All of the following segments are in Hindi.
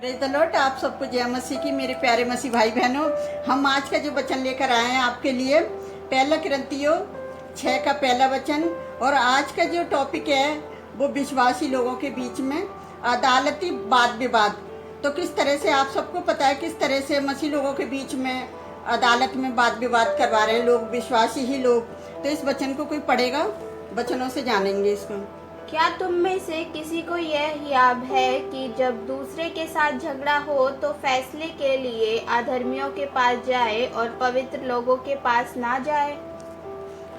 Praise the Lord. आप सबको जय मसीह की। मेरे प्यारे मसीह भाई बहनों, हम आज का जो वचन लेकर आए हैं आपके लिए, पहला कुरिन्थियों 6 का पहला वचन। और आज का जो टॉपिक है वो विश्वासी लोगों के बीच में अदालती वाद विवाद। तो किस तरह से आप सबको पता है किस तरह से मसीह लोगों के बीच में अदालत में वाद विवाद करवा रहे हैं लोग, विश्वासी ही लोग। तो इस वचन को कोई पढ़ेगा, वचनों से जानेंगे इसको। क्या तुम में से किसी को यह याद है कि जब दूसरे के साथ झगड़ा हो तो फैसले के लिए अधर्मियों के पास जाए और पवित्र लोगों के पास ना जाए?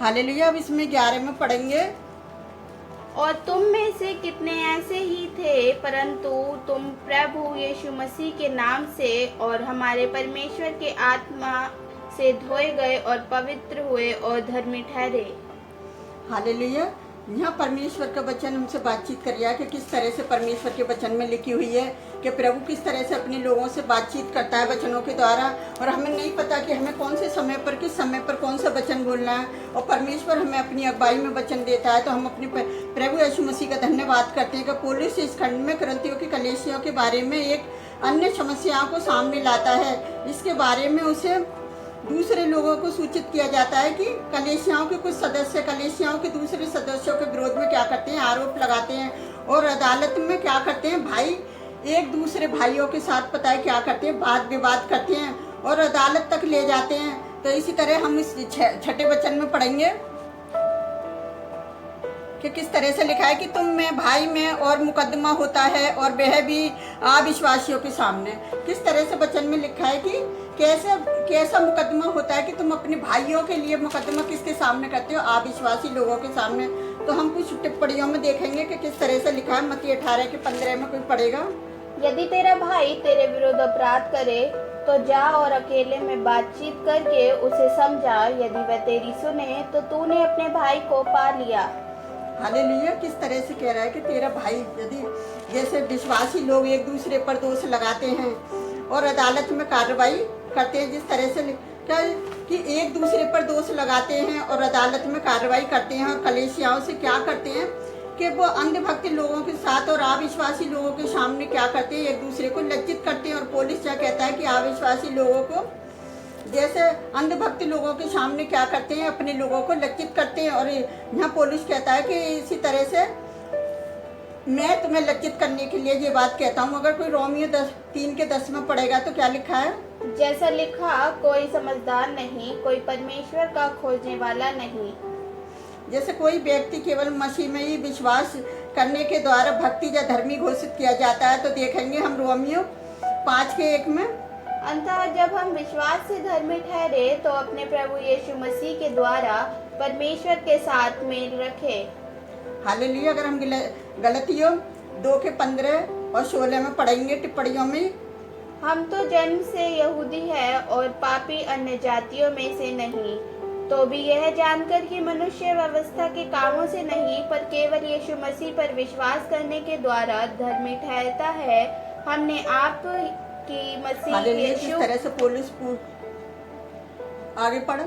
हालेलुया। अब इसमें 11 में पढ़ेंगे। और तुम में से कितने ऐसे ही थे, परंतु तुम प्रभु यीशु मसीह के नाम से और हमारे परमेश्वर के आत्मा से धोए गए और पवित्र हुए और धर्मी ठहरे। हालेलुया। यहाँ परमेश्वर का वचन हमसे बातचीत कर रहा है कि किस तरह से परमेश्वर के वचन में लिखी हुई है कि प्रभु किस तरह से अपने लोगों से बातचीत करता है वचनों के द्वारा। और हमें नहीं पता कि हमें कौन से समय पर, किस समय पर कौन सा वचन बोलना है। और परमेश्वर हमें अपनी अगुवाई में वचन देता है। तो हम अपने प्रभु यीशु मसीह का धन्यवाद करते हैं कि पौलुस इस खंड में कुरिन्थियों की कलीसियाओं के बारे में एक अन्य समस्याओं को सामने लाता है। इसके बारे में उसे दूसरे लोगों को सूचित किया जाता है कि कलीसियाओं के कुछ सदस्य कलीसियाओं के दूसरे सदस्यों के विरोध में क्या करते हैं, आरोप लगाते हैं। और अदालत में क्या करते हैं, भाई एक दूसरे भाइयों के साथ पता है क्या करते हैं, वाद विवाद करते हैं और अदालत तक ले जाते हैं। तो इसी तरह हम इस 6ठे वचन में पढ़ेंगे कि किस तरह से लिखा है कि तुम में भाई में और मुकदमा होता है और वह भी अविश्वासियों के सामने। किस तरह से वचन में लिखा है कि कैसा मुकदमा होता है कि तुम अपने भाइयों के लिए मुकदमा किसके सामने करते हो, अविश्वासी लोगों के सामने। तो हम कुछ टिप्पणियों में देखेंगे कि किस तरह से लिखा है। मत्ती 18 के 15 में कोई पढ़ेगा। यदि तेरा भाई तेरे विरुद्ध अपराध करे तो जा और अकेले में बातचीत करके उसे समझा। यदि वह तेरी सुने तो तूने अपने भाई को पा लिया। हालेलुया। किस तरह से कह रहा है कि तेरा भाई, यदि जैसे विश्वासी लोग एक दूसरे पर दोष लगाते हैं और अदालत में कार्रवाई करते हैं, जिस तरह से क्या कि एक दूसरे पर दोष लगाते हैं और अदालत में कार्रवाई करते हैं और कलीसियाओं से क्या करते हैं कि वो अंधभक्त लोगों के साथ और अविश्वासी लोगों के सामने क्या करते हैं, एक दूसरे को लज्जित करते हैं। और पौलुस क्या कहता है कि अविश्वासी लोगों को, जैसे अंधभक्त लोगों के सामने क्या करते हैं, अपने लोगों को लज्जित करते हैं। और यहाँ पौलुस कहता है कि इसी तरह से मैं तुम्हें लज्जित करने के लिए ये बात कहता हूँ। अगर कोई रोमियो 3 के 10 में पढ़ेगा तो क्या लिखा है? जैसा लिखा, कोई समझदार नहीं, कोई परमेश्वर का खोजने वाला नहीं। जैसे कोई व्यक्ति केवल मसीह में ही विश्वास करने के द्वारा भक्ति या धर्मी घोषित किया जाता है। तो देखेंगे हम रोमियो 5 के 1 में, अतः जब हम विश्वास से धर्मी ठहरे तो अपने प्रभु यीशु मसीह के द्वारा परमेश्वर के साथ मेल रखे। हालेलुया। अगर हम गलतियों 2 के 15 और 16 में पढ़ेंगे टिप्पणियों में, हम तो जन्म से यहूदी है और पापी अन्य जातियों में से नहीं, तो भी यह जानकर कि मनुष्य व्यवस्था के कामों से नहीं पर केवल यीशु मसीह पर विश्वास करने के द्वारा धर्मी ठहरता है। हमने आप की मसीह यीशु, इस तरह से पौलुस आगे पढ़ा,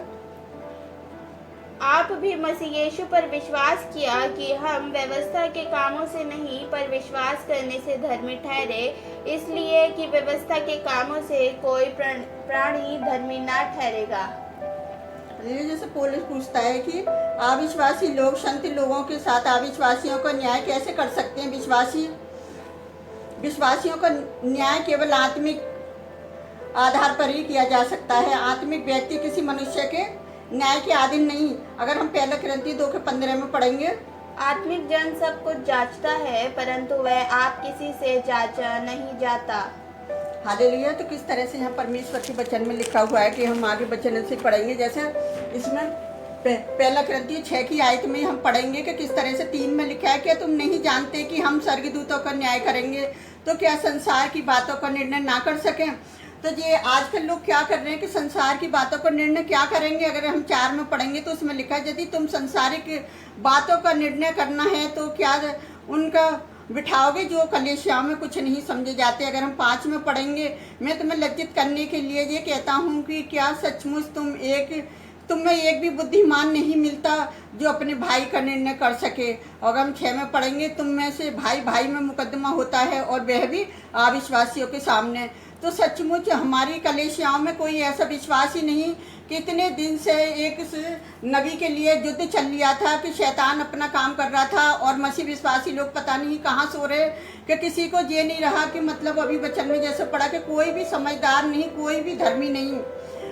आप भी मसीह यीशु पर विश्वास किया कि हम व्यवस्था के कामों से नहीं पर विश्वास करने से धर्मी ठहरे, इसलिए कि व्यवस्था के कामों से कोई प्राणी धर्मी ना ठहरेगा। जैसे पौलुस पूछता है कि अविश्वासी लोग संत लोगों के साथ अविश्वासियों का न्याय कैसे कर सकते हैं। विश्वासियों का न्याय केवल आत्मिक आधार पर ही किया जा सकता है। आत्मिक व्यक्ति किसी मनुष्य के न्याय के अधीन नहीं। अगर हम पहला कुरिन्थियों 2 के 15 में पढ़ेंगे, आत्मिक जन सब कुछ जांचता है परंतु वह आप किसी से जांचा नहीं जाता। हालेलुया। तो किस तरह से यहाँ परमेश्वर के वचन में लिखा हुआ है कि हम आगे वचन से पढ़ेंगे। जैसे इसमें पहला कुरिन्थियों 6 की आयत में हम पढ़ेंगे कि किस तरह से 3 में लिखा है कि तुम नहीं जानते कि हम स्वर्गदूतों का न्याय करेंगे तो क्या संसार की बातों का निर्णय ना कर सकें। तो ये आजकल लोग क्या कर रहे हैं कि संसार की बातों का निर्णय क्या करेंगे। अगर हम 4 में पढ़ेंगे तो उसमें लिखा है यदि तुम संसारिक बातों का निर्णय करना है तो क्या उनका बिठाओगे जो कलीसियाओं में कुछ नहीं समझे जाते। अगर हम 5 में पढ़ेंगे, मैं तुम्हें लज्जित करने के लिए ये कहता हूँ कि क्या सचमुच तुम एक तुम में एक भी बुद्धिमान नहीं मिलता जो अपने भाई का निर्णय कर सके। और हम 6 में पढ़ेंगे, तुम में से भाई भाई में मुकदमा होता है और वह भी अविश्वासियों के सामने। तो सचमुच हमारी कलीसियाओं में कोई ऐसा विश्वास ही नहीं कि इतने दिन से एक नबी के लिए युद्ध चल लिया था कि शैतान अपना काम कर रहा था और मसीह विश्वासी लोग पता नहीं कहाँ सो रहे, कि किसी को ये नहीं रहा कि मतलब अभी वचन में जैसे पढ़ा कि कोई भी समझदार नहीं, कोई भी धर्मी नहीं।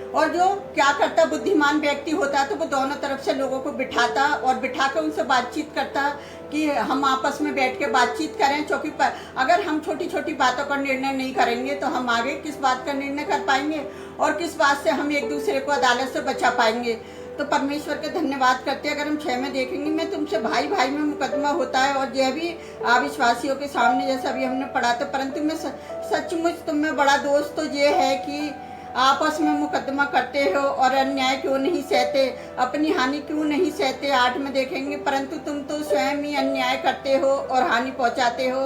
और जो क्या करता बुद्धिमान व्यक्ति होता तो वो दोनों तरफ से लोगों को बिठाता और बिठा कर उनसे बातचीत करता कि हम आपस में बैठ के बातचीत करें, क्योंकि अगर हम छोटी छोटी बातों का निर्णय नहीं करेंगे तो हम आगे किस बात का निर्णय कर पाएंगे और किस बात से हम एक दूसरे को अदालत से बचा पाएंगे। तो परमेश्वर का धन्यवाद करते हैं। अगर हम 6 में देखेंगे, मैं तुमसे भाई भाई में मुकदमा होता है और यह भी अविश्वासियों के सामने, जैसा अभी हमने पढ़ा था। परंतु मैं सचमुच तुम में बड़ा दोष तो ये है कि आपस में मुकदमा करते हो और अन्याय क्यों नहीं सहते, अपनी हानि क्यों नहीं सहते। 8 में देखेंगे, परंतु तुम तो स्वयं ही अन्याय करते हो और हानि पहुंचाते हो,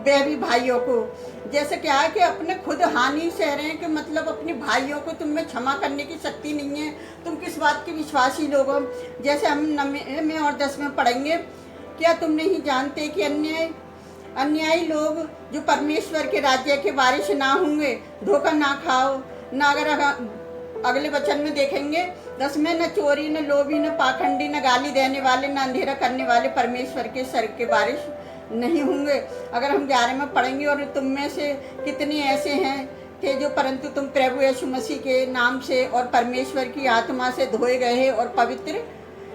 वह भी भाइयों को। जैसे क्या है कि अपने खुद हानि सह रहे हैं कि मतलब अपने भाइयों को तुम में क्षमा करने की शक्ति नहीं है। तुम किस बात के विश्वासी लोग हो। जैसे हम 9 में और 10 में पढ़ेंगे, क्या तुम नहीं जानते कि अन्यायी लोग जो परमेश्वर के राज्य के वारिस ना होंगे। धोखा ना खाओ ना। अगर अगले वचन में देखेंगे 10 में, न चोरी न लोभी न पाखंडी न गाली देने वाले न अंधेरा करने वाले परमेश्वर के स्वर्ग के वारिस नहीं होंगे। अगर हम 11 में पढ़ेंगे, और तुम में से कितने ऐसे हैं थे जो परंतु तुम प्रभु यीशु मसीह के नाम से और परमेश्वर की आत्मा से धोए गए और पवित्र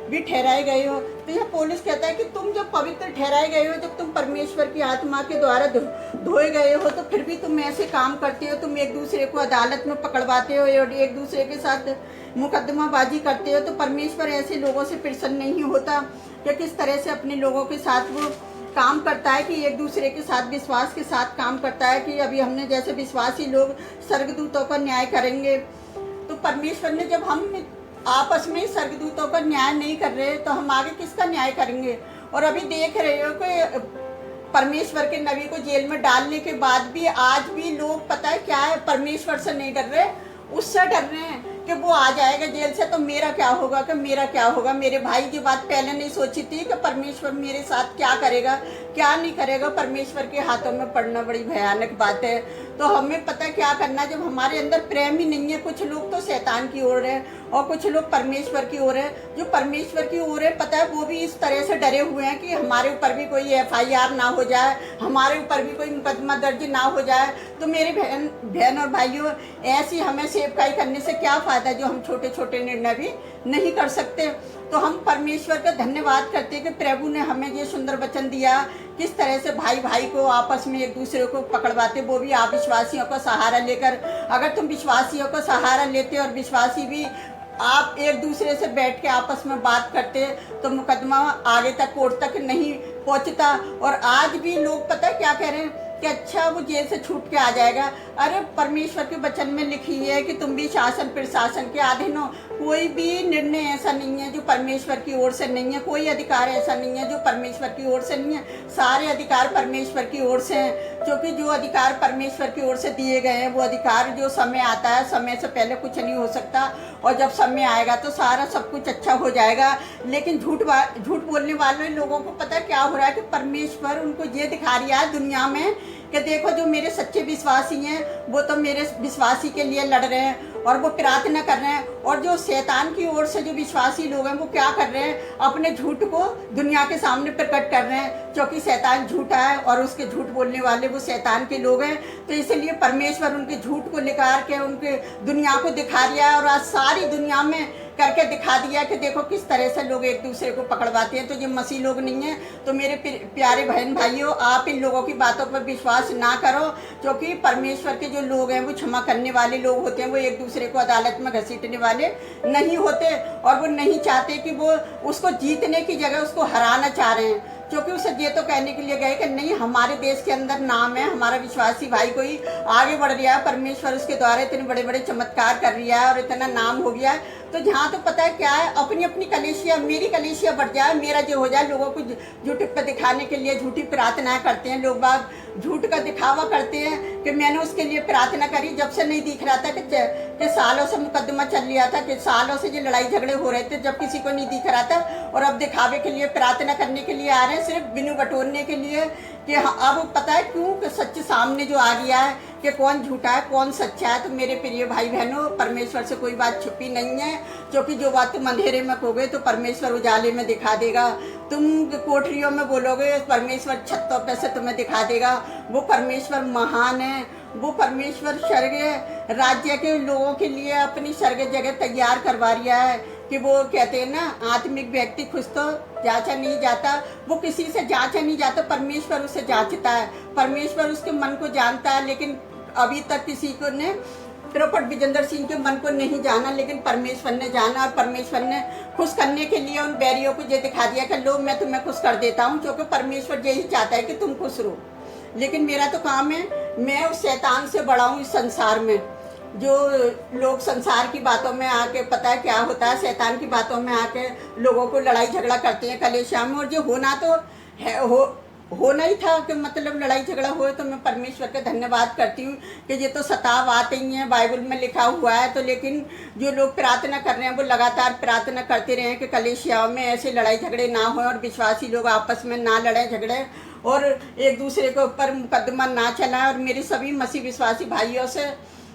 भी ठहराए गए हो। तो यह पौलुस कहता है कि तुम जब पवित्र ठहराए गए हो, जब तुम परमेश्वर की आत्मा के द्वारा धोए गए हो, तो फिर भी तुम ऐसे काम करते हो। तुम एक दूसरे को अदालत में पकड़वाते हो और एक दूसरे के साथ मुकदमाबाजी करते हो। तो परमेश्वर ऐसे लोगों से प्रसन्न नहीं होता कि किस तरह से अपने लोगों के साथ वो काम करता है, कि एक दूसरे के साथ विश्वास के साथ काम करता है। कि अभी हमने जैसे विश्वासी लोग स्वर्गदूतों का न्याय करेंगे, तो परमेश्वर ने जब हम आपस में स्वर्गदूतों का न्याय नहीं कर रहे तो हम आगे किसका न्याय करेंगे। और अभी देख रहे हो कि परमेश्वर के नबी को जेल में डालने के बाद भी आज भी लोग पता है क्या है, परमेश्वर से नहीं डर रहे, उससे डर रहे हैं कि वो आ जाएगा जेल से तो मेरा क्या होगा, कि मेरा क्या होगा। मेरे भाई की बात पहले नहीं सोची थी कि परमेश्वर मेरे साथ क्या करेगा क्या नहीं करेगा। परमेश्वर के हाथों में पड़ना बड़ी भयानक बात है। तो हमें पता क्या करना, जब हमारे अंदर प्रेम ही नहीं है। कुछ लोग तो शैतान की ओर है और कुछ लोग परमेश्वर की ओर है। जो परमेश्वर की ओर है, पता है वो भी इस तरह से डरे हुए हैं कि हमारे ऊपर भी कोई FIR ना हो जाए, हमारे ऊपर भी कोई मुकदमा दर्ज ना हो जाए। तो मेरे बहन और भाइयों, ऐसी हमें सेवकाई करने से क्या फायदा जो हम छोटे छोटे निर्णय भी नहीं कर सकते। तो हम परमेश्वर का धन्यवाद करते हैं कि प्रभु ने हमें ये सुंदर वचन दिया, किस तरह से भाई भाई को आपस में एक दूसरे को पकड़वाते, वो भी आप विश्वासियों का सहारा लेकर। अगर तुम विश्वासियों का सहारा लेते और विश्वासी भी आप एक दूसरे से बैठ के आपस में बात करते तो मुकदमा आगे तक कोर्ट तक नहीं पहुंचता। और आज भी लोग पता है क्या कह रहे हैं कि अच्छा वो जेल से छूट के आ जाएगा। अरे परमेश्वर के वचन में लिखी है कि तुम भी शासन प्रशासन के अधीन हो। कोई भी निर्णय ऐसा नहीं है जो परमेश्वर की ओर से नहीं है, कोई अधिकार ऐसा नहीं है जो परमेश्वर की ओर से नहीं है। सारे अधिकार परमेश्वर की ओर से हैं, क्योंकि जो अधिकार परमेश्वर की ओर से दिए गए हैं वो अधिकार जो समय आता है, समय से पहले कुछ नहीं हो सकता, और जब समय आएगा तो सारा सब कुछ अच्छा हो जाएगा। लेकिन झूठ बोलने वाले लोगों को पता है क्या हो रहा है कि परमेश्वर उनको ये दिखा रहा है दुनिया में कि देखो जो मेरे सच्चे विश्वासी हैं वो तो मेरे विश्वासी के लिए लड़ रहे हैं और वो प्रार्थना कर रहे हैं। और जो शैतान की ओर से जो विश्वासी लोग हैं वो क्या कर रहे हैं, अपने झूठ को दुनिया के सामने प्रकट कर रहे हैं, क्योंकि शैतान झूठा है और उसके झूठ बोलने वाले वो शैतान के लोग हैं। तो इसलिए परमेश्वर उनके झूठ को निकाल के उनके दुनिया को दिखा दिया है और आज सारी दुनिया में करके दिखा दिया कि देखो किस तरह से लोग एक दूसरे को पकड़वाते हैं। तो ये मसीह लोग नहीं है। तो मेरे प्यारे बहन भाइयों, आप इन लोगों की बातों पर विश्वास ना करो, क्योंकि परमेश्वर के जो लोग हैं वो क्षमा करने वाले लोग होते हैं। वो एक दूसरे को अदालत में घसीटने वाले नहीं होते और वो नहीं चाहते कि वो उसको जीतने की जगह उसको हराना चाह रहे हैं, क्योंकि उसे ये तो कहने के लिए गए कि नहीं हमारे देश के अंदर नाम है, हमारा विश्वासी भाई कोई आगे बढ़ रहा है, परमेश्वर उसके द्वारा इतने बड़े बड़े चमत्कार कर रहा है और इतना नाम हो गया है। तो जहाँ तो पता है क्या है, अपनी अपनी कलीसिया, मेरी कलीसिया बढ़ जाए, मेरा जो हो जाए। लोगों को यूट्यूब पर दिखाने के लिए झूठी प्रार्थनाएं करते हैं लोग बाग, झूठ का दिखावा करते हैं कि मैंने उसके लिए प्रार्थना करी, जब से नहीं दिख रहा था कि सालों से मुकदमा चल रहा था, कि सालों से ये लड़ाई झगड़े हो रहे थे, जब किसी को नहीं दिख रहा था, और अब दिखावे के लिए प्रार्थना करने के लिए आ रहे हैं, सिर्फ बिनु बटोरने के लिए कि अब पता है क्यों, कि सच सामने जो आ गया है कि कौन झूठा है कौन सच्चा है। तो मेरे प्रिय भाई बहनों, परमेश्वर से कोई बात छुपी नहीं है, क्योंकि जो बात तुम अंधेरे में खोगे तो परमेश्वर उजाले में दिखा देगा। तुम कोठरियों में बोलोगे, परमेश्वर छतों पे से तुम्हें दिखा देगा। वो परमेश्वर महान है, वो परमेश्वर स्वर्ग राज्य के लोगों के लिए अपनी स्वर्ग जगह तैयार करवा रहा है। कि वो कहते हैं ना, आत्मिक व्यक्ति खुद तो जांचा नहीं जाता, वो किसी से जांचा नहीं जाता, परमेश्वर उसे जांचता है, परमेश्वर उसके मन को जानता है। लेकिन अभी तक किसी को ने प्रॉफेट विजेंद्र सिंह के मन को नहीं जाना, लेकिन परमेश्वर ने जाना, और परमेश्वर ने खुश करने के लिए उन बैरियों को ये दिखा दिया कि लो मैं तुम्हें खुश कर देता हूँ, क्योंकि परमेश्वर यही चाहता है कि तुम खुश रहो। लेकिन मेरा तो काम है, मैं उस शैतान से बड़ा हूँ इस संसार में। जो लोग संसार की बातों में आके, पता है क्या होता है, शैतान की बातों में आके लोगों को लड़ाई झगड़ा करते हैं कलेशा में, और जो होना तो है होना ही था कि मतलब लड़ाई झगड़ा हो। तो मैं परमेश्वर का धन्यवाद करती हूँ कि ये तो सताव आते ही हैं, बाइबल में लिखा हुआ है। तो लेकिन जो लोग प्रार्थना कर रहे हैं वो लगातार प्रार्थना करते रहे कि कलेशियाओं में ऐसे लड़ाई झगड़े ना हो, और विश्वासी लोग आपस में ना लड़े झगड़े, और एक दूसरे के ऊपर मुकदमा ना चलाएं। और मेरे सभी मसीह विश्वासी भाइयों से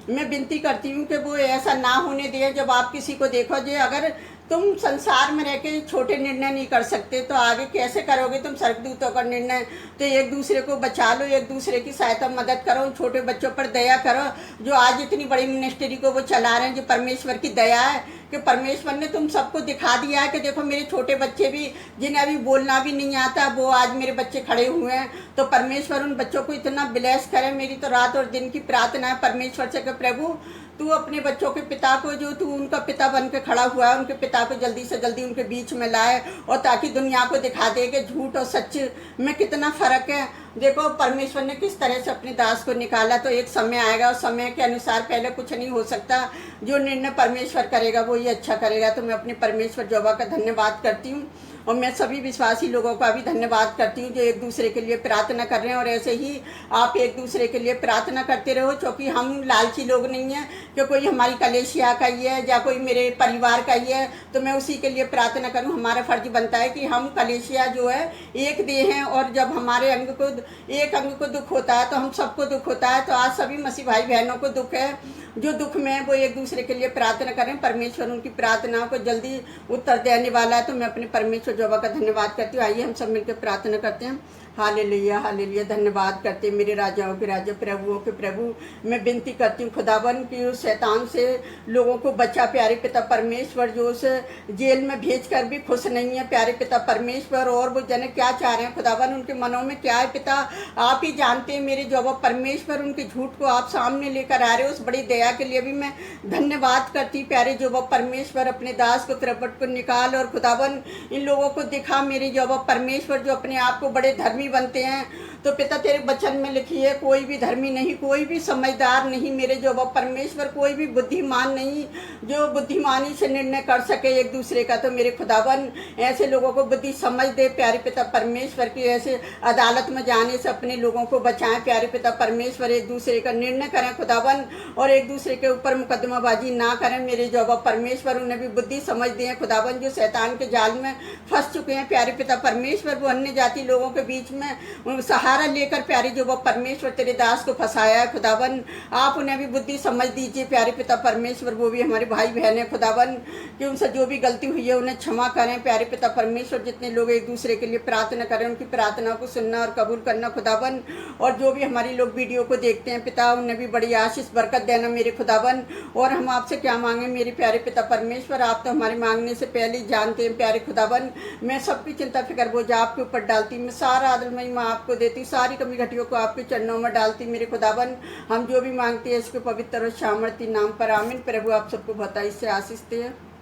मैं विनती करती हूँ कि वो ऐसा ना होने दें। जब आप किसी को देखो, जे अगर तुम संसार में रह के छोटे निर्णय नहीं कर सकते तो आगे कैसे करोगे तुम स्वर्गदूतों का निर्णय। तो एक दूसरे को बचा लो, एक दूसरे की सहायता मदद करो, छोटे बच्चों पर दया करो। जो आज इतनी बड़ी मिनिस्ट्री को वो चला रहे हैं, जो परमेश्वर की दया है कि परमेश्वर ने तुम सबको दिखा दिया है कि देखो मेरे छोटे बच्चे भी, जिन्हें अभी बोलना भी नहीं आता, वो आज मेरे बच्चे खड़े हुए हैं। तो परमेश्वर उन बच्चों को इतना ब्लेस करे। मेरी तो रात और दिन की प्रार्थना है परमेश्वर से कि प्रभु तू अपने बच्चों के पिता को, जो तू उनका पिता बन के खड़ा हुआ है, उनके पिता को जल्दी से जल्दी उनके बीच में लाए, और ताकि दुनिया को दिखा दे कि झूठ और सच में कितना फर्क है। देखो परमेश्वर ने किस तरह से अपने दास को निकाला। तो एक समय आएगा, उस समय के अनुसार पहले कुछ नहीं हो सकता। जो निर्णय परमेश्वर करेगा वो ही अच्छा करेगा। तो मैं अपने परमेश्वर यहोवा का धन्यवाद करती हूँ, और मैं सभी विश्वासी लोगों का भी धन्यवाद करती हूँ जो एक दूसरे के लिए प्रार्थना कर रहे हैं। और ऐसे ही आप एक दूसरे के लिए प्रार्थना करते रहो, क्योंकि हम लालची लोग नहीं हैं कि कोई हमारी कलेशिया का ही है या कोई मेरे परिवार का ही है तो मैं उसी के लिए प्रार्थना करूँ। हमारा फर्ज बनता है कि हम कलेशिया जो है एक देह हैं, और जब हमारे एक अंग को दुख होता है तो हम सबको दुख होता है। तो आज सभी मसीह भाई बहनों को दुख है, जो दुख में है वो एक दूसरे के लिए प्रार्थना करें। परमेश्वर उनकी प्रार्थनाओं को जल्दी उत्तर देने वाला है। तो मैं अपने परमेश्वर यहोवा का धन्यवाद करती हूँ। आइए हम सब मिलकर प्रार्थना करते हैं। हालेलुया हालेलुया, धन्यवाद करते हैं मेरे राजाओं के राजा, प्रभुओं के प्रभु। मैं विनती करती हूँ खुदावन की उस शैतान से लोगों को बचा प्यारे पिता परमेश्वर, जो उस जेल में भेज कर भी खुश नहीं है प्यारे पिता परमेश्वर। और वो जने क्या चाह रहे हैं खुदावन, उनके मनों में क्या है पिता आप ही जानते हैं मेरे जवाब परमेश्वर। उनके झूठ को आप सामने लेकर आ रहे हो, उस बड़ी दया के लिए भी मैं धन्यवाद करती प्यारे जवाब परमेश्वर। अपने दास को तिरपट को निकाल, और खुदावन इन लोगों को दिखा मेरे जवाब परमेश्वर, जो अपने आप को बड़े धर्मी बनते हैं। तो पिता तेरे वचन में लिखी है, कोई भी धर्मी नहीं, कोई भी समझदार नहीं मेरे जवाब परमेश्वर, कोई भी बुद्धिमान नहीं जो बुद्धिमानी से निर्णय कर सके एक दूसरे का। तो मेरे खुदावन ऐसे लोगों को बुद्धि समझ दे प्यारे पिता परमेश्वर की, ऐसे अदालत में जाने से अपने लोगों को बचाएं प्यारे पिता परमेश्वर। एक दूसरे का निर्णय करें खुदावन, और एक दूसरे के ऊपर मुकदमाबाजी ना करें मेरे जवाब परमेश्वर। उन्हें भी बुद्धि समझ दें खुदावन, जो शैतान के जाल में फंस चुके हैं प्यारे पिता परमेश्वर। वो अन्य जाति लोगों के बीच में सहारा लेकर प्यारे जो वो परमेश्वर तेरे दास को फंसाया है खुदावन, आप उन्हें भी बुद्धि समझ दीजिए प्यारे पिता परमेश्वर। वो भी हमारे भाई बहन है खुदावन, कि उनसे जो भी गलती हुई है उन्हें क्षमा करें प्यारे पिता परमेश्वर। जितने लोग एक दूसरे के लिए प्रार्थना करें उनकी प्रार्थना को सुनना और कबूल करना खुदावन। और जो भी हमारी लोग वीडियो को देखते हैं पिता, उन्हें भी बड़ी आशीष बरकत देना मेरे खुदावन। और हम आपसे क्या मांगे मेरे प्यारे पिता परमेश्वर, आप तो हमारे मांगने से पहले ही जानते हैं प्यारे खुदावन। मैं सबकी चिंता फिक्र बोझ आपके ऊपर डालती, मैं सारा आदर मैं आपको देती, सारी कमी घटियों को आपके चरणों में डालती मेरे खुदावन। हम जो भी मांगते हैं इसके पवित्र और सामर्थ्य नाम पर आमीन। प्रभु आप सबको बताइए से आशीष दे।